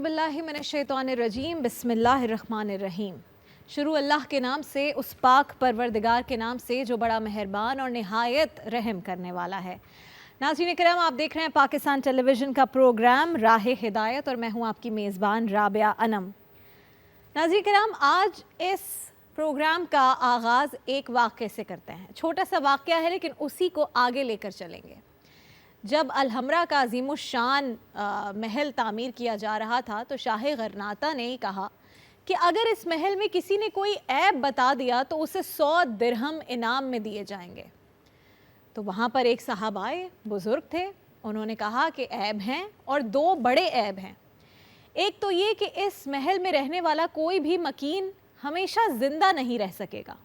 बिल्लाहि मिनश्शैतानिर्रजीम बिस्मिल्लाहिर्रहमानिर्रहीम। शुरू अल्लाह के नाम से, उस पाक परवरदिगार के नाम से जो बड़ा मेहरबान और निहायत रहम करने वाला है। नाज़रीन करम, आप देख रहे हैं पाकिस्तान टेलीविज़न का प्रोग्राम राह हिदायत और मैं हूँ आपकी मेज़बान राबिया अनम। नाज़रीन करम, आज इस प्रोग्राम का आगाज़ एक वाक़े से करते हैं। छोटा सा वाक़या है लेकिन उसी को आगे लेकर चलेंगे। जब अलहमरा का अज़ीमुश्शान महल तामीर किया जा रहा था तो शाह गरनाता ने ही कहा कि अगर इस महल में किसी ने कोई ऐब बता दिया तो उसे 100 दिरहम इनाम में दिए जाएंगे। तो वहाँ पर एक साहब आए, बुज़ुर्ग थे, उन्होंने कहा कि ऐब हैं और 2 बड़े ऐब हैं। एक तो ये कि इस महल में रहने वाला कोई भी मकीन हमेशा ज़िंदा नहीं रह सकेगा,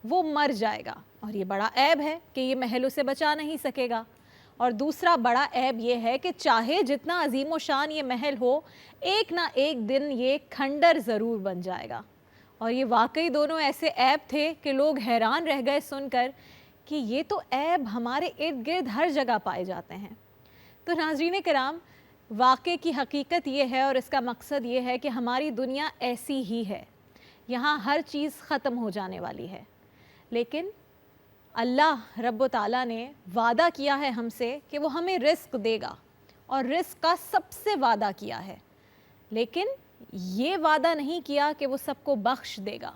वो मर जाएगा और ये बड़ा ऐब है कि ये महल उसे बचा नहीं सकेगा। और दूसरा बड़ा ऐब ये है कि चाहे जितना अजीम व शान ये महल हो, एक ना एक दिन ये खंडर ज़रूर बन जाएगा। और ये वाकई दोनों ऐसे ऐब थे कि लोग हैरान रह गए सुनकर कि ये तो ऐब हमारे इर्द गिर्द हर जगह पाए जाते हैं। तो नाज़रीन किराम, वाक़े की हकीकत ये है और इसका मकसद ये है कि हमारी दुनिया ऐसी ही है, यहाँ हर चीज़ ख़त्म हो जाने वाली है। लेकिन अल्लाह रब्बुल ताला ने वादा किया है हमसे कि वो हमें रिस्क देगा और रिस्क का सबसे वादा किया है। लेकिन ये वादा नहीं किया कि वो सबको बख्श देगा।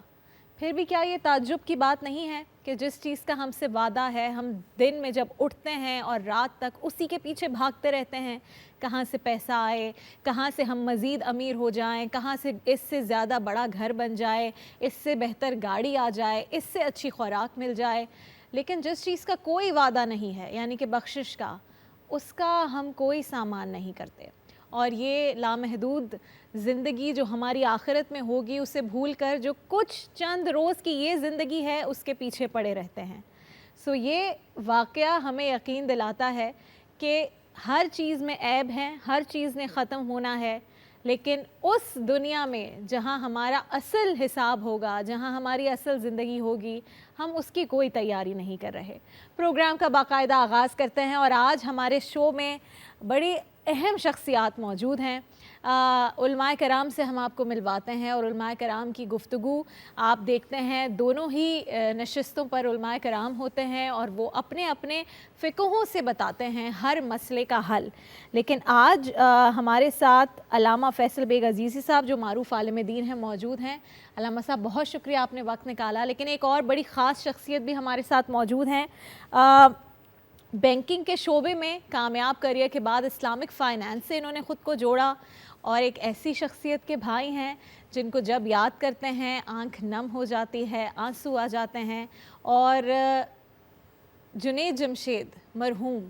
फिर भी क्या ये ताज्जुब की बात नहीं है कि जिस चीज़ का हमसे वादा है, हम दिन में जब उठते हैं और रात तक उसी के पीछे भागते रहते हैं, कहाँ से पैसा आए, कहाँ से हम मज़ीद अमीर हो जाएं, कहाँ से इससे ज़्यादा बड़ा घर बन जाए, इससे बेहतर गाड़ी आ जाए, इससे अच्छी खुराक मिल जाए। लेकिन जिस चीज़ का कोई वादा नहीं है, यानी कि बख्शिश का, उसका हम कोई सामान नहीं करते। और ये लामहदूद ज़िंदगी जो हमारी आखिरत में होगी, उसे भूल कर जो कुछ चंद रोज़ की ये ज़िंदगी है उसके पीछे पड़े रहते हैं। सो ये वाक़या हमें यकीन दिलाता है कि हर चीज़ में ऐब हैं, हर चीज़ ने ख़त्म होना है। लेकिन उस दुनिया में जहाँ हमारा असल हिसाब होगा, जहाँ हमारी असल ज़िंदगी होगी, हम उसकी कोई तैयारी नहीं कर रहे। प्रोग्राम का बाकायदा आगाज़ करते हैं और आज हमारे शो में बड़ी अहम शख्सियात मौजूद हैं। उलमाए कराम से हम आपको मिलवाते हैं और उलमाए कराम की गुफ्तगू आप देखते हैं, दोनों ही नशिस्तों पर उलमाए कराम होते हैं और वो अपने अपने फ़िक़हों से बताते हैं हर मसले का हल। लेकिन आज हमारे साथ अल्लामा फ़ैसल बेग अज़ीज़ी साहब, जो मारूफ़ आलिम दीन हैं, मौजूद हैं। अल्लामा साहब, बहुत शुक्रिया आपने वक्त निकाला। लेकिन एक और बड़ी ख़ास शख्सियत भी हमारे साथ मौजूद हैं। बैंकिंग के शोबे में कामयाब करियर के बाद इस्लामिक फ़ाइनेंस से इन्होंने ख़ुद को जोड़ा और एक ऐसी शख्सियत के भाई हैं जिनको जब याद करते हैं आंख नम हो जाती है, आंसू आ जाते हैं। और जुनैद जमशेद मरहूम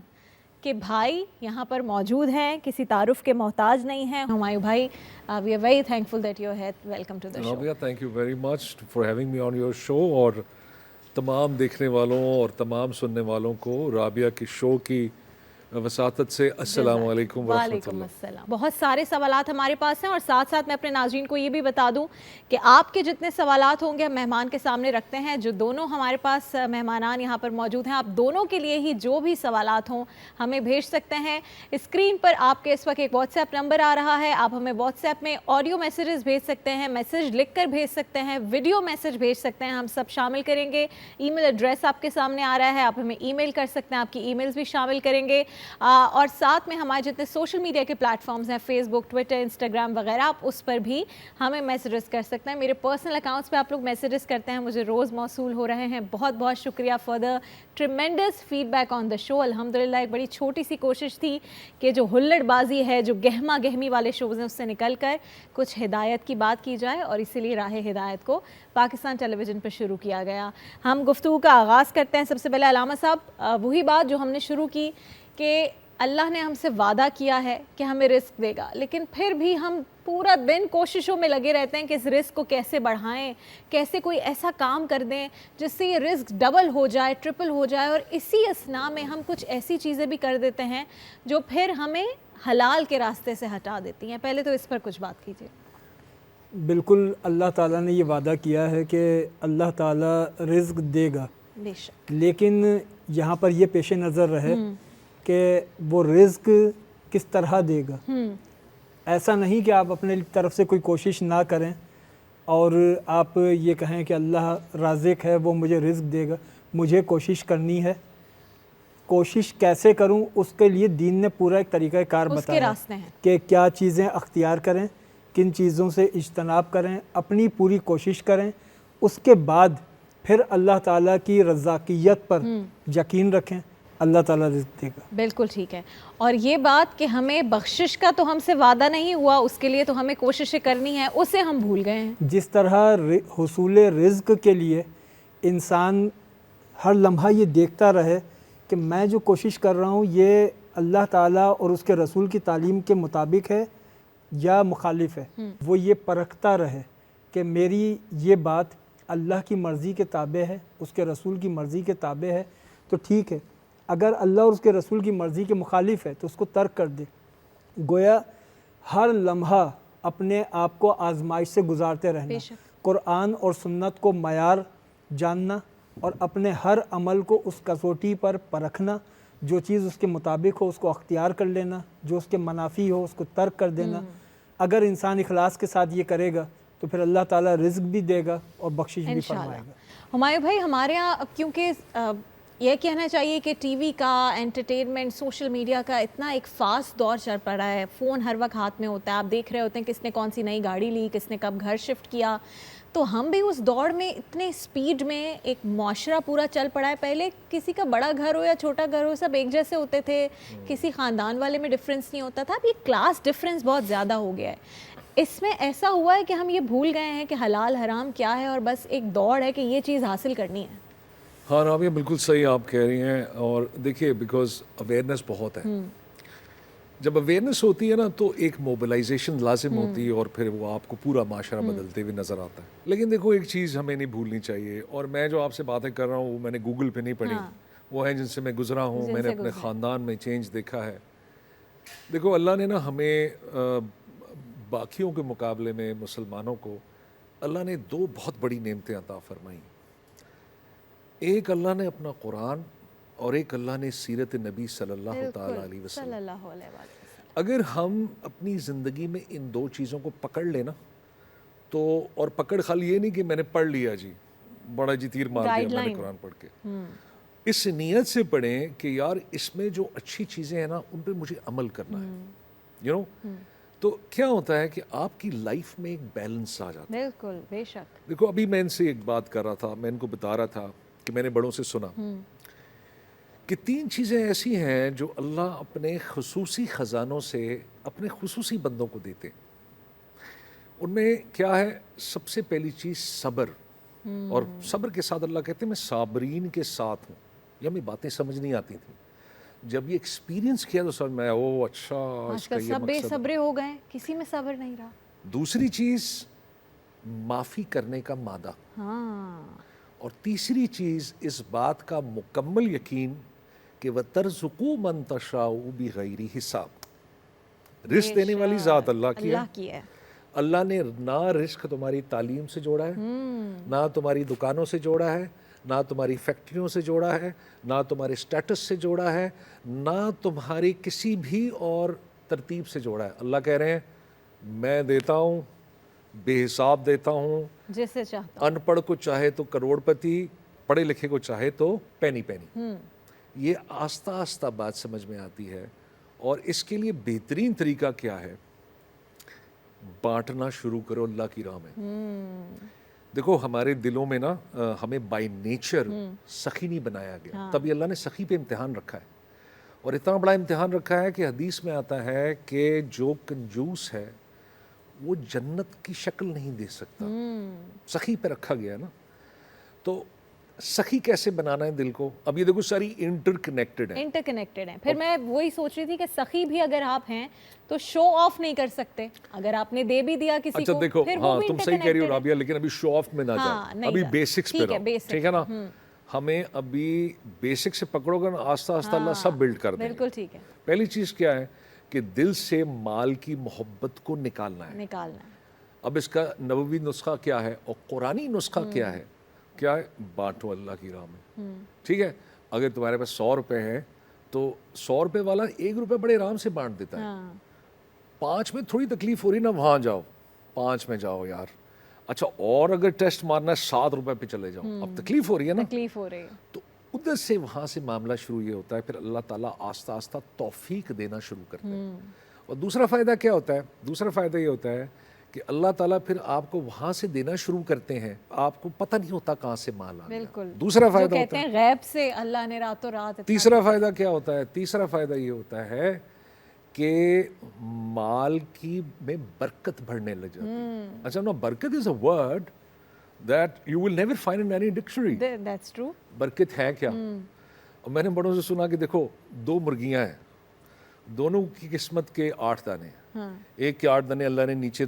के भाई यहाँ पर मौजूद हैं, किसी तारुफ के मोहताज नहीं हैं। हुमायूं भाई, we are very thankful that you are here. Welcome to the show. Rabia, thank you very much for having me on your show. और तमाम देखने वालों और तमाम सुनने वालों को राबिया की शो की वसातत से अस्सलामु अलैकुम वरहमतुल्लाह। बहुत सारे सवालात हमारे पास हैं और साथ साथ मैं अपने नाज़रीन को ये भी बता दूं कि आपके जितने सवालात होंगे हम मेहमान के सामने रखते हैं। जो दोनों हमारे पास मेहमानान यहाँ पर मौजूद हैं, आप दोनों के लिए ही जो भी सवालात हों हमें भेज सकते हैं। स्क्रीन पर आपके इस वक्त एक व्हाट्सएप नंबर आ रहा है, आप हमें व्हाट्सएप में ऑडियो मैसेजेस भेज सकते हैं, मैसेज लिख कर भेज सकते हैं, वीडियो मैसेज भेज सकते हैं, हम सब शामिल करेंगे। ईमेल एड्रेस आपके सामने आ रहा है, आप हमें ईमेल कर सकते हैं, आपकी ईमेल्स भी शामिल करेंगे। और साथ में हमारे जितने सोशल मीडिया के प्लेटफॉर्म्स हैं, फेसबुक, ट्विटर, इंस्टाग्राम वगैरह, आप उस पर भी हमें मैसेजेस कर सकते हैं। मेरे पर्सनल अकाउंट्स पे आप लोग मैसेजेस करते हैं, मुझे रोज़ मौसूल हो रहे हैं। बहुत बहुत शुक्रिया for the tremendous feedback on the show. अल्हम्दुलिल्लाह एक बड़ी छोटी सी कोशिश थी कि जो हुल्लड़बाजी है, जो गहमा गहमी वाले शोज़ हैं, उससे निकल कर कुछ हिदायत की बात की जाए और इसीलिए राह हिदायत को पाकिस्तान टेलीविज़न पर शुरू किया गया। हम गुफ्तगू का आगाज़ करते हैं। सबसे पहले अल्लामा साहब, वही बात जो हमने शुरू की कि अल्लाह ने हमसे वादा किया है कि हमें रिस्क देगा, लेकिन फिर भी हम पूरा दिन कोशिशों में लगे रहते हैं कि इस रिस्क को कैसे बढ़ाएं, कैसे कोई ऐसा काम कर दें जिससे ये रिस्क डबल हो जाए, ट्रिपल हो जाए। और इसी असना में हम कुछ ऐसी चीज़ें भी कर देते हैं जो फिर हमें हलाल के रास्ते से हटा देती हैं। पहले तो इस पर कुछ बात कीजिए। बिल्कुल, अल्लाह ताला ने ये वादा किया है कि अल्लाह ताला रिस्क देगा, बेशक, लेकिन यहाँ पर ये पेश नज़र रहे कि वो रिज़्क किस तरह देगा। ایسا نہیں کہ آپ اپنے طرف سے کوئی کوشش نہ کریں اور آپ یہ کہیں کہ اللہ رازق ہے، وہ مجھے رزق دے گا، مجھے کوشش کرنی ہے۔ کوشش کیسے کروں، اس کے لیے دین نے پورا ایک طریقہ کار اس کے بتایا راستے ہیں۔ کہ کیا چیزیں اختیار کریں، کن چیزوں سے اجتناب کریں، اپنی پوری کوشش کریں، اس کے بعد پھر اللہ تعالیٰ کی رزاقیت پر یقین رکھیں، اللہ تعالیٰ رزق دے گا۔ بالکل ٹھیک ہے۔ اور یہ بات کہ ہمیں بخشش کا تو ہم سے وعدہ نہیں ہوا، اس کے لیے تو ہمیں کوششیں کرنی ہے، اسے ہم بھول گئے ہیں۔ جس طرح حصول رزق کے لیے انسان ہر لمحہ یہ دیکھتا رہے کہ میں جو کوشش کر رہا ہوں یہ اللہ تعالیٰ اور اس کے رسول کی تعلیم کے مطابق ہے یا مخالف ہے، وہ یہ پرکھتا رہے کہ میری یہ بات اللہ کی مرضی کے تابع ہے، اس کے رسول کی مرضی کے تابع ہے تو ٹھیک ہے، اگر اللہ اور اس کے رسول کی مرضی کے مخالف ہے تو اس کو ترک کر دے۔ گویا ہر لمحہ اپنے آپ کو آزمائش سے گزارتے رہنا، قرآن اور سنت کو معیار جاننا اور اپنے ہر عمل کو اس کسوٹی پر پرکھنا، جو چیز اس کے مطابق ہو اس کو اختیار کر لینا، جو اس کے منافی ہو اس کو ترک کر دینا۔ اگر انسان اخلاص کے ساتھ یہ کرے گا تو پھر اللہ تعالیٰ رزق بھی دے گا اور بخشش بھی فرمائے گا۔ ہمایوں بھائی، ہمارے ہاں اب کیونکہ یہ کہنا چاہیے کہ ٹی وی کا، انٹرٹینمنٹ، سوشل میڈیا کا اتنا ایک فاسٹ دور چل پڑا ہے، فون ہر وقت ہاتھ میں ہوتا ہے، آپ دیکھ رہے ہوتے ہیں کس نے کون سی نئی گاڑی لی، کس نے کب گھر شفٹ کیا، تو ہم بھی اس دوڑ میں اتنے سپیڈ میں ایک معاشرہ پورا چل پڑا ہے۔ پہلے کسی کا بڑا گھر ہو یا چھوٹا گھر ہو سب ایک جیسے ہوتے تھے، کسی خاندان والے میں ڈفرینس نہیں ہوتا تھا، اب یہ کلاس ڈفرینس بہت زیادہ ہو گیا ہے۔ اس میں ایسا ہوا ہے کہ ہم یہ بھول گئے ہیں کہ حلال حرام کیا ہے اور بس ایک دوڑ ہے کہ یہ چیز حاصل کرنی ہے۔ ہاں رابعہ، بالکل صحیح آپ کہہ رہی ہیں، اور دیکھیے بیکاز اویئرنیس بہت ہے، جب اویئرنیس ہوتی ہے نا تو ایک موبلائزیشن لازم ہوتی ہے اور پھر وہ آپ کو پورا معاشرہ بدلتے ہوئے نظر آتا ہے۔ لیکن دیکھو ایک چیز ہمیں نہیں بھولنی چاہیے، اور میں جو آپ سے باتیں کر رہا ہوں وہ میں نے گوگل پہ نہیں پڑھی، وہ ہیں جن سے میں گزرا ہوں، میں نے اپنے خاندان میں چینج دیکھا ہے۔ دیکھو اللہ نے نا ہمیں باقیوں کے مقابلے میں مسلمانوں کو اللہ نے دو بہت بڑی نعمتیں عطا فرمائیں۔ ایک اللہ نے اپنا قرآن اور ایک اللہ نے سیرت نبی صلی اللہ تعالیٰ علیہ وسلم۔ اگر ہم اپنی زندگی میں ان دو چیزوں کو پکڑ لینا تو، اور پکڑ خالی یہ نہیں کہ میں نے پڑھ لیا جی، بڑا جی تیر مار دیا میں نے قرآن پڑھ کے، اس نیت سے پڑھیں کہ یار اس میں جو اچھی چیزیں ہیں نا ان پہ مجھے عمل کرنا ہے، تو کیا ہوتا ہے کہ آپ کی لائف میں ایک بیلنس آ جاتا ہے۔ بالکل، بے شک۔ دیکھو ابھی میں ان سے ایک بات کر رہا تھا، میں ان کو بتا رہا تھا کہ میں نے بڑوں سے سنا کہ تین چیزیں ایسی ہیں جو اللہ اپنے خصوصی خزانوں سے اپنے خصوصی بندوں کو دیتے ہیں۔ ان میں کیا ہے؟ سب سے پہلی چیز صبر، اور صبر کے ساتھ اللہ کہتے ہیں میں صابرین کے ساتھ ہوں۔ یہ ہمیں باتیں سمجھ نہیں آتی تھیں، جب یہ ایکسپیرینس کیا تو سمجھ میں آیا، او اچھا آج کل سب بے صبرے ہو گئے، کسی میں صبر نہیں رہا۔ دوسری چیز معافی کرنے کا مادہ، اور تیسری چیز اس بات کا مکمل یقین کہ وَتَرْزُقُوا مَن تَشَاءُ بِغَيْرِ حساب، رزق دینے والی ذات اللہ کی ہے۔ اللہ نے نہ رزق تمہاری تعلیم سے جوڑا ہے، نہ تمہاری دکانوں سے جوڑا ہے، نہ تمہاری فیکٹریوں سے جوڑا ہے، نہ تمہارے سٹیٹس سے جوڑا ہے، نہ تمہاری کسی بھی اور ترتیب سے جوڑا ہے۔ اللہ کہہ رہے ہیں میں دیتا ہوں، بے حساب دیتا ہوں، جسے چاہتا ان پڑھ کو چاہے تو کروڑ پتی، پڑھے لکھے کو چاہے تو پینی پینی۔ یہ آہستہ آہستہ بات سمجھ میں آتی ہے، اور اس کے لیے بہترین طریقہ کیا ہے؟ بانٹنا شروع کرو اللہ کی راہ میں۔ دیکھو ہمارے دلوں میں نا ہمیں بائی نیچر سخی نہیں بنایا گیا، تبھی اللہ نے سخی پہ امتحان رکھا ہے، اور اتنا بڑا امتحان رکھا ہے کہ حدیث میں آتا ہے کہ جو کنجوس ہے وہ جنت کی شکل نہیں دے سکتا، سخی پہ رکھا گیا نا۔ تو سخی کیسے بنانا ہے دل کو؟ اب یہ دیکھو ساری انٹر کنیکٹڈ ہیں۔ پھر میں وہی سوچ رہی تھی کہ سخی بھی اگر آپ ہیں تو شو آف نہیں کر سکتے، اگر آپ نے دے بھی دیا کسی کو۔ اچھا دیکھو، ہاں تم صحیح کہہ رہی ہو رابعہ، لیکن ابھی شو آف میں نہ جاؤ، ابھی بیسکس پہ رہو، ٹھیک ہے نا؟ ہمیں ابھی بیسک سے پکڑو گے نا، آہستہ آہستہ اللہ سب بلڈ کر دیں گے۔ بالکل ٹھیک ہے۔ پہلی چیز کیا ہے کہ دل سے مال کی محبت کو نکالنا ہے۔ اب اس کا نبوی نسخہ کیا ہے اور قرآنی نسخہ کیا ہے؟ کیا ہے؟ بانٹو اللہ کی راہ میں، ٹھیک ہے؟ اگر تمہارے پاس 100 روپے ہیں تو 100 روپے والا 1 روپے بڑے آرام سے بانٹ دیتا ہے، 5 में थोड़ी तकलीफ हो रही ना, वहाँ जाओ, 5 में जाओ यार। अच्छा, और अगर टेस्ट मारना है 7 रुपए पे चले जाओ, अब तकलीफ हो रही है ना, तकलीफ हो रही है। तो उधर से वहाँ से मामला शुरू ये होता है, फिर अल्लाह ताला आस्ता आस्ता तौफीक देना शुरू करते हैं। और दूसरा फ़ायदा क्या होता है? दूसरा फ़ायदा ये होता है कि अल्लाह ताला फिर आपको वहाँ से देना शुरू करते हैं, आपको पता नहीं होता कहाँ से माल आ गया। बिल्कुल। दूसरा जो फ़ायदा कहते होता है, हैं गैब से अल्लाह ने रातों रात इतना तीसरा फ़ायदा क्या होता है? तीसरा फ़ायदा ये होता है कि माल की में बरकत बढ़ने लग जाती है। अच्छा ना, बरकत is a word that you will never find in any dictionary. That's true. बरकत है क्या? और मैंने बड़ों से सुना कि देखो, 2 मुर्गियां हैं, दोनों की किस्मत के 8 दाने हैं। एक के 8 दाने अल्लाह ने नीचे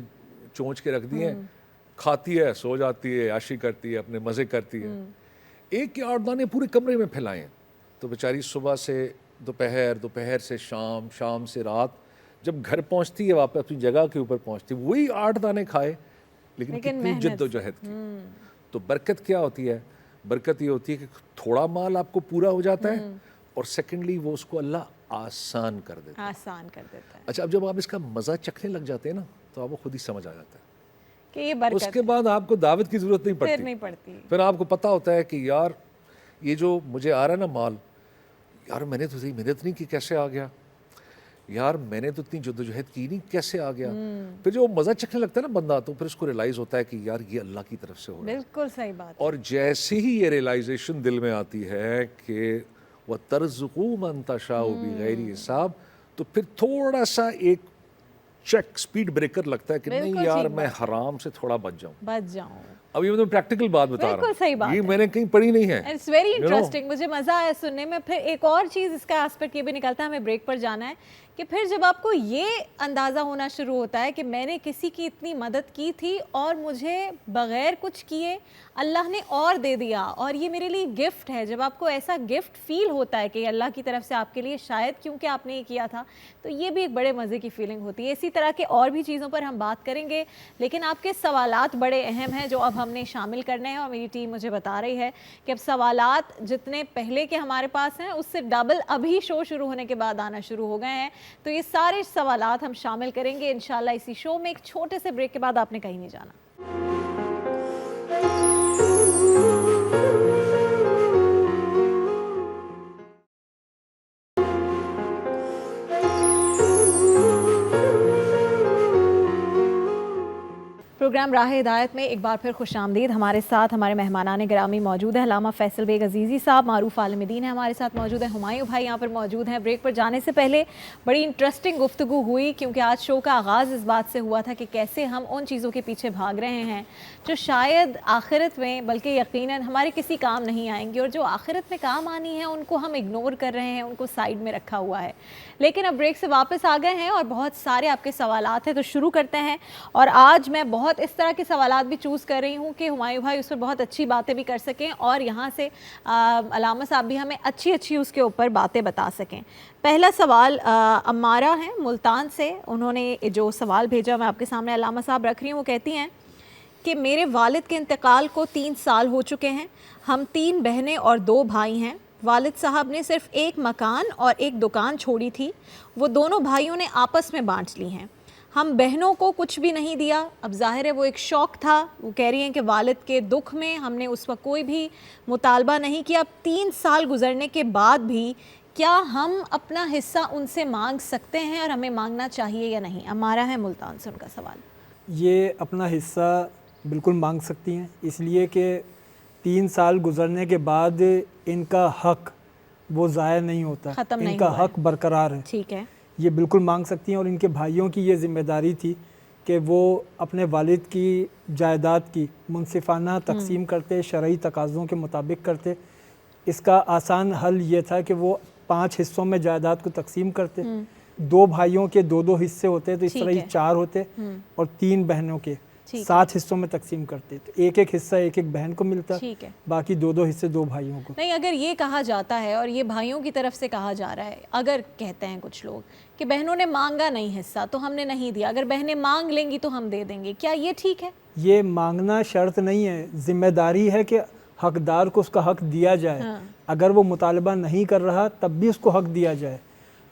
चोंच के रख दिए हैं, खाती है, सो जाती है, याशी करती है, अपने मज़े करती है। एक के 8 दाने पूरे कमरे में फैलाए हैं, तो बेचारी सुबह से दोपहर, दोपहर से शाम, शाम से रात, जब घर पहुंचती है वापस अपनी जगह के ऊपर पहुंचती है, वही 8 दाने खाए, लेकिन कितनी जद्दोजहद की। तो बरकत क्या होती है? बरकत ये होती है कि थोड़ा माल आपको पूरा हो जाता है, और सेकेंडली वो उसको अल्लाह आसान कर देता है। आसान कर देता है अच्छा, अब जब आप इसका मज़ा चखने लग जाते हैं ना, तो आपको खुद ही समझ आ जाता है कि ये बरकत उसके बाद आपको दावत की ज़रूरत नहीं फिर पड़ती। नहीं पड़ती। फिर आपको पता होता है कि यार ये जो मुझे आ रहा है ना माल, यार मैंने तो इतनी मेहनत नहीं की, कैसे आ गया? यार मैंने तो इतनी जद्दोजहद की नहीं, कैसे आ गया? फिर जो मज़ा चखने लगता है ना बंदा, तो फिर उसको रियलाइज़ होता है कि यार ये अल्लाह की तरफ से हो रहा है। बिल्कुल सही बात। और जैसे ही ये रियलाइजेशन दिल में आती है कि वह तर्ज़ुक़ू मन तशाउ बिगैरी हिसाब, तो फिर थोड़ा सा एक चेक, स्पीड ब्रेकर लगता है कि नहीं बिल्कुल यार, ठीक मैं बात। हराम से थोड़ा बच जाऊं। बच जाऊं। अब ये मैं प्रैक्टिकल बात बता बिल्कुल सही रहा बात हूँ, ये है। मैंने कहीं पढ़ी नहीं है। It's very You know? Interesting, मुझे मज़ा आया सुनने में। फिर एक और चीज़ इसका एस्पेक्ट ये भी निकलता है, हमें ब्रेक पर जाना है, कि फिर जब आपको ये अंदाज़ा होना शुरू होता है कि मैंने किसी की इतनी मदद की थी और मुझे बग़ैर कुछ किए अल्लाह ने और दे दिया, और ये मेरे लिए गिफ्ट है, जब आपको ऐसा गिफ्ट फील होता है कि अल्लाह की तरफ से आपके लिए, शायद क्योंकि आपने ये किया था, तो ये भी एक बड़े मज़े की फीलिंग होती है। इसी तरह के और भी चीज़ों पर हम बात करेंगे, लेकिन आपके सवालात बड़े अहम हैं जो अब हमने शामिल करने हैं, और मेरी टीम मुझे बता रही है कि अब सवालात जितने पहले के हमारे पास हैं उससे डबल अभी शो शुरू होने के बाद आना शुरू हो गए हैं। तो ये सारे सवालात हम शामिल करेंगे इंशाल्लाह इसी शो में। एक छोटे से ब्रेक के बाद आपने कहीं नहीं जाना। प्रोग्राम राह हिदायत में एक बार फिर खुशामदीद। हमारे साथ हमारे मेहमानान गिरामी मौजूद हैं। अल्लामा फैसल बेग अजीज़ी साहब, मारूफ आलमदीन है हमारे साथ मौजूद है, हुमायूं भाई यहाँ पर मौजूद हैं। ब्रेक पर जाने से पहले बड़ी इंटरेस्टिंग गुफ्तगू हुई, क्योंकि आज शो का आगाज़ इस बात से हुआ था कि कैसे हम उन चीज़ों के पीछे भाग रहे हैं जो शायद आखिरत में, बल्कि यकीनन हमारे किसी काम नहीं आएंगी, और जो आखिरत में काम आनी है उनको हम इग्नोर कर रहे हैं, उनको साइड में रखा हुआ है। लेकिन अब ब्रेक से वापस आ गए हैं और बहुत सारे आपके सवालात हैं, तो शुरू करते हैं। और आज मैं बहुत इस तरह के सवालात भी चूज़ कर रही हूँ कि हुमायूं भाई उस पर बहुत अच्छी बातें भी कर सकें, और यहाँ से अलामा साहब भी हमें अच्छी अच्छी उसके ऊपर बातें बता सकें। पहला सवाल अम्मारा है मुल्तान से, उन्होंने जो सवाल भेजा मैं आपके सामने अलामा साहब रख रही हूँ। वो कहती हैं कि मेरे वालिद के इंतकाल को 3 साल हो चुके हैं, हम 3 बहनें और 2 भाई हैं। वालिद साहब ने सिर्फ एक मकान और एक दुकान छोड़ी थी, वो दोनों भाइयों ने आपस में बांट ली हैं। हम बहनों को कुछ भी नहीं दिया। अब ज़ाहिर है वो एक शौक़ था। वो कह रही हैं कि वालिद के दुख में हमने उस वक्त कोई भी मुतालबा नहीं किया। अब 3 साल गुजरने के बाद भी क्या हम अपना हिस्सा उनसे मांग सकते हैं, और हमें मांगना चाहिए या नहीं? हमारा है मुल्तान से उनका सवाल। ये अपना हिस्सा बिल्कुल मांग सकती हैं, इसलिए कि 3 साल गुजरने के बाद इनका हक़ वो ज़ाया नहीं होता, ख़त्म नहीं इनका हुआ है। हक़ बरकरार है। ठीक है, ये बिल्कुल मांग सकती हैं, और इनके भाइयों की ये ज़िम्मेदारी थी कि वो अपने वालिद की जायदाद की मुनसिफाना तकसीम करते, शरई तकाज़ों के मुताबिक करते। इसका आसान हल ये था कि वो 5 हिस्सों में जायदाद को तकसीम करते। 2 भाइयों के 2-2 हिस्से होते, तो इस तरह ये 4 होते, और 3 बहनों के 7 हिस्सों में तकसीम करते, तो एक एक हिस्सा एक एक बहन को मिलता, ठीक है। बाकी 2-2 हिस्से 2 भाइयों को। नहीं, अगर ये कहा जाता है, और ये भाइयों की तरफ से कहा जा रहा है, अगर कहते हैं कुछ लोग कि बहनों ने मांगा नहीं हिस्सा तो हमने नहीं दिया, अगर बहनें मांग लेंगी तो हम दे देंगे, क्या ये ठीक है? ये मांगना शर्त नहीं है, जिम्मेदारी है कि हकदार को उसका हक दिया जाए। अगर वो मुतालबा नहीं कर रहा तब भी उसको हक दिया जाए।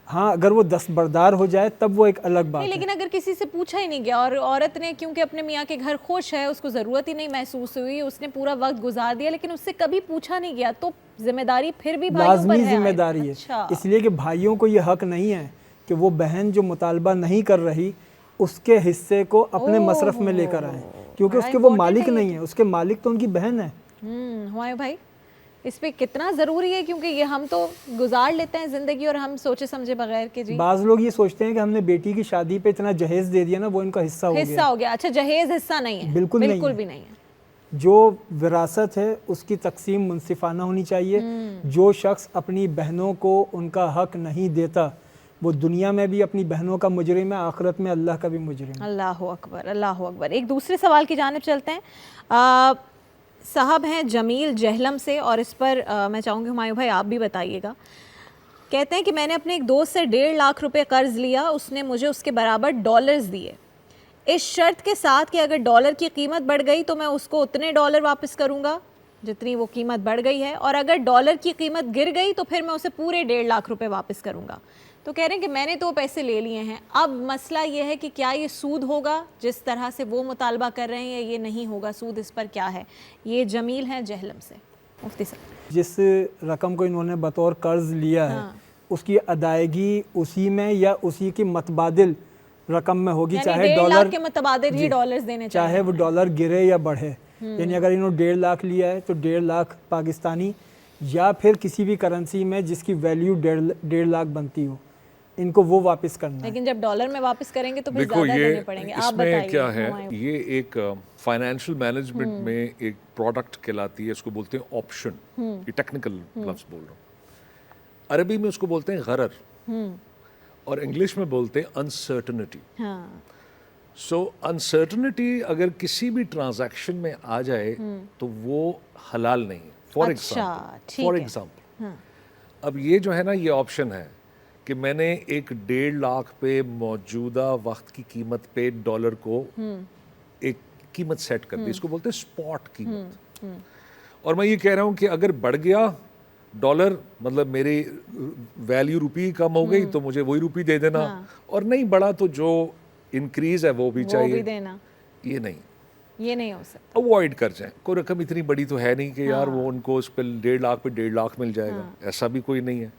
हाँ अगर वो दस्तबरदार हो जाए तब वो एक अलग बात नहीं, है। लेकिन अगर किसी से पूछा ही नहीं गया और औरत ने क्योंकि अपने मियाँ के घर खुश है, उसको ज़रूरत ही नहीं महसूस हुई, उसने पूरा वक्त गुजार दिया, लेकिन उससे कभी पूछा नहीं गया, तो जिम्मेदारी फिर भी भाइयों पर लाजमी है। जिम्मेदारी है। अच्छा। इसलिए कि भाइयों को ये हक नहीं है कि वो बहन जो मुतालबा नहीं कर रही उसके हिस्से को अपने मसरफ में लेकर आए, क्योंकि बड़ा उसके वो important मालिक है ये नहीं है, उसके मालिक तो उनकी बहन है। हुमायूं भाई, इस पे कितना ज़रूरी है, क्योंकि ये हम तो गुजार लेते हैं ज़िंदगी और हम सोचे समझे बगैर के जी बाज़ लोग ये सोचते हैं कि हमने बेटी की शादी पे इतना जहेज दे दिया ना, वो इनका हिस्सा हो हिस्सा गया। हो गया। अच्छा, जहेज हिस्सा नहीं है? बिल्कुल नहीं है। भी नहीं है। जो विरासत है उसकी तकसीम मुनसिफाना होनी चाहिए। जो शख्स अपनी बहनों को उनका हक नहीं देता वो दुनिया में भी अपनी बहनों का मुजरिम है, आखिरत में अल्लाह का भी मुजरिम है। अल्लाह अकबर, अल्लाह अकबर। एक दूसरे सवाल की जानिब चलते हैं। साहब हैं जमील जहलम से, और इस पर मैं चाहूँगी हुमायूं भाई आप भी बताइएगा। कहते हैं कि मैंने अपने एक दोस्त से 1.5 लाख रुपए कर्ज लिया, उसने मुझे उसके बराबर डॉलर्स दिए, इस शर्त के साथ कि अगर डॉलर की कीमत बढ़ गई तो मैं उसको उतने डॉलर वापस करूँगा जितनी वो कीमत बढ़ गई है, और अगर डॉलर की कीमत गिर गई तो फिर मैं उसे पूरे 1.5 लाख रुपए वापस करूँगा। तो कह रहे हैं कि मैंने तो पैसे ले लिए हैं, अब मसला ये है कि क्या ये सूद होगा जिस तरह से वो मुतालबा कर रहे हैं, ये नहीं होगा सूद, इस पर क्या है? ये जमील हैं जहलम से। मुफ्ती साहब, जिस रकम को इन्होंने बतौर कर्ज लिया है हाँ। उसकी अदायगी उसी में या उसी की मतबादिल रकम में होगी, यानी चाहे 1.5 डॉलर लाख के मुतबादिल ही डॉलर्स देने चाहे चाहिए। वो डॉलर गिरे या बढ़े। यानी अगर इन्होंने 1.5 लाख लिया है तो 1.5 लाख पाकिस्तानी या फिर किसी भी करेंसी में जिसकी वैल्यू 1.5 लाख बनती हो, इनको वो वापस करना है। लेकिन जब डॉलर में वापिस करेंगे तो फिर देखो ज़्यादा ये देने पड़ेंगे। आप इसमें बताइए क्या है, हुमायूं। ये एक फाइनेंशियल मैनेजमेंट में एक प्रोडक्ट कहलाती है, इसको बोलते हैं ऑप्शन। ये टेक्निकल लफ्ज बोल रहा हूँ। अरबी में उसको बोलते हैं गरर और इंग्लिश में बोलते हैं अनसर्टनिटी। हाँ, सो अनसर्टनिटी अगर किसी भी ट्रांजैक्शन में आ जाए तो वो हलाल नहीं है। फॉर अच्छा, ठीक फॉर है। एग्जाम्पल अब ये जो है ना, ये ऑप्शन है कि मैंने एक 1.5 लाख पे मौजूदा वक्त की कीमत पे डॉलर को एक कीमत सेट कर दी, इसको बोलते हैं स्पॉट कीमत। और मैं ये कह रहा हूँ कि अगर बढ़ गया डॉलर, मतलब मेरी वैल्यू रुपी कम हो गई तो मुझे वही रुपी दे देना, और नहीं बढ़ा तो जो इंक्रीज है वो भी वो चाहिए। भी देना, ये नहीं, ये नहीं हो सकता। अवॉइड कर जाएं। कोई रकम इतनी बड़ी तो है नहीं कि यार वो उनको उस पर 1.5 लाख पे 1.5 लाख मिल जाएगा, ऐसा भी कोई नहीं है।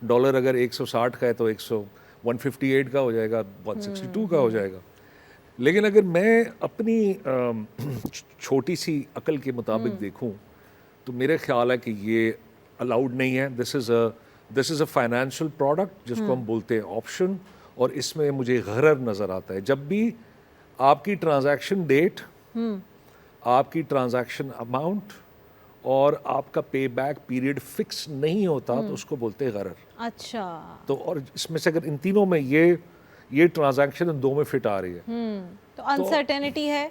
डॉलर अगर 160 का है तो 158 का हो जाएगा, 162 का हो जाएगा। लेकिन अगर मैं अपनी छोटी सी अकल के मुताबिक देखूं तो मेरे ख्याल है कि ये अलाउड नहीं है। This is a financial product जिसको हम बोलते हैं ऑप्शन, और इसमें मुझे गरर नज़र आता है। जब भी आपकी ट्रांजैक्शन डेट, आपकी ट्रांजैक्शन अमाउंट और आपका पे बैक पीरियड फिक्स नहीं होता तो उसको बोलते हैं गरर। अच्छा, तो और इसमें से अगर इन तीनों में ये ट्रांजैक्शन इन दो में फिट आ रही है तो अनसर्टेनिटी है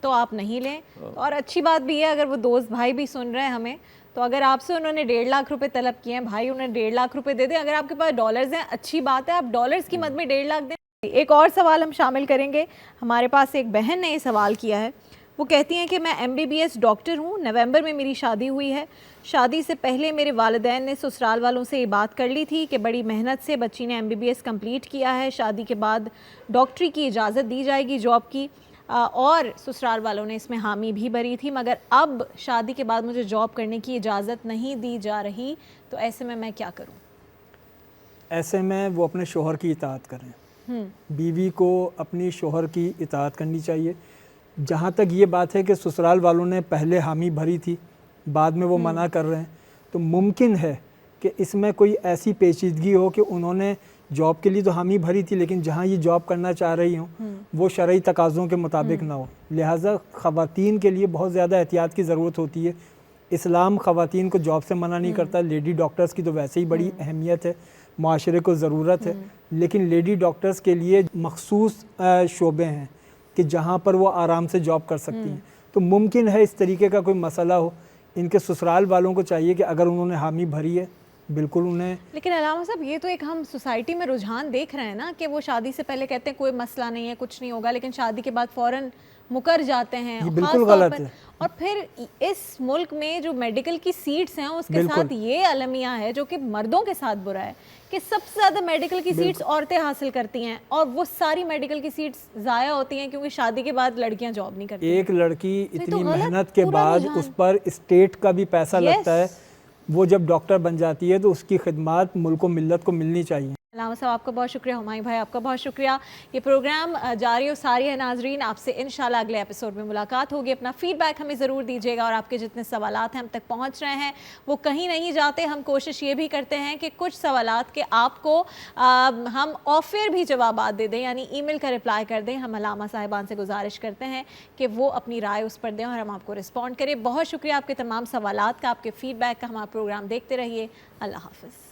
तो आप नहीं लें। और अच्छी बात भी है, अगर वो दोस्त भाई भी सुन रहे हैं हमें, तो अगर आपसे उन्होंने 1.5 लाख रुपए तलब किए हैं, भाई उन्हें 1.5 लाख रुपए दे दें। अगर आपके पास डॉलर्स हैं, अच्छी बात है, आप डॉलर्स की मद में 1.5 लाख दें। एक और सवाल हम शामिल करेंगे। हमारे पास एक बहन ने ये सवाल किया है, वो कहती हैं कि मैं MBBS डॉक्टर हूँ, नवंबर में मेरी शादी हुई है। शादी से पहले मेरे वालिदैन ने ससुराल वालों से ये बात कर ली थी कि बड़ी मेहनत से बच्ची ने MBBS कंप्लीट किया है, शादी के बाद डॉक्टरी की इजाज़त दी जाएगी जॉब की, और ससुराल वालों ने इसमें हामी भी भरी थी, मगर अब शादी के बाद मुझे जॉब करने की इजाज़त नहीं दी जा रही, तो ऐसे में मैं क्या करूँ? ऐसे में वो अपने शोहर की इताअत करें। बीवी को अपनी शोहर की इताअत करनी चाहिए। जहाँ तक ये बात है कि ससुराल वालों ने पहले हामी भरी थी, बाद में वो मना कर रहे हैं, तो मुमकिन है कि इसमें कोई ऐसी पेचीदगी हो कि उन्होंने जॉब के लिए तो हामी भरी थी, लेकिन जहाँ ये जॉब करना चाह रही हों वो शरई तकाज़ों के मुताबिक ना हो। लिहाजा ख़वातीन के लिए बहुत ज़्यादा एहतियात की ज़रूरत होती है। इस्लाम ख़वातीन को जॉब से मना नहीं करता। लेडी डॉक्टर्स की तो वैसे ही बड़ी अहमियत है, माशरे को ज़रूरत है, लेकिन लेडी डॉक्टर्स के लिए मखसूस शोबे हैं कि जहाँ पर वो आराम से जॉब कर सकती हैं। तो मुमकिन है इस तरीके का कोई मसला हो। इनके ससुराल वालों को चाहिए कि अगर उन्होंने हामी भरी है, बिल्कुल उन्हें। लेकिन अलामा साहब, ये तो एक हम सोसाइटी में रुझान देख रहे हैं ना कि वो शादी से पहले कहते हैं कोई मसला नहीं है, कुछ नहीं होगा, लेकिन शादी के बाद फ़ौरन मुकर जाते हैं। ये बिल्कुल गलत है। और फिर इस मुल्क में जो मेडिकल की सीट्स हैं उसके साथ ये अलमिया है जो कि मर्दों के साथ बुरा है کہ سب سے زیادہ میڈیکل کی سیٹس عورتیں حاصل کرتی ہیں اور وہ ساری میڈیکل کی سیٹس ضائع ہوتی ہیں کیونکہ شادی کے بعد لڑکیاں جاب نہیں کرتی. ایک لڑکی اتنی محنت کے بعد اس پر اسٹیٹ کا بھی پیسہ لگتا ہے, وہ جب ڈاکٹر بن جاتی ہے تو اس کی خدمات ملک و ملت کو ملنی چاہیے. علامہ صاحب آپ کا بہت شکریہ, ہمایوں بھائی آپ کا بہت شکریہ. یہ پروگرام جاری و ساری ہے ناظرین, آپ سے انشاءاللہ اگلے ایپیسوڈ میں ملاقات ہوگی. اپنا فیڈ بیک ہمیں ضرور دیجیے گا اور آپ کے جتنے سوالات ہیں ہم تک پہنچ رہے ہیں وہ کہیں نہیں جاتے. ہم کوشش یہ بھی کرتے ہیں کہ کچھ سوالات کے آپ کو ہم آف ایئر بھی جوابات دے دیں, یعنی ای میل کا رپلائی کر دیں. ہم علامہ صاحبان سے گزارش کرتے ہیں کہ وہ اپنی رائے اس پر دیں اور ہم آپ کو رسپونڈ کریں. بہت شکریہ آپ کے تمام سوالات کا, آپ کے فیڈ بیک کا. ہمارا پروگرام دیکھتے رہیے. اللہ حافظ.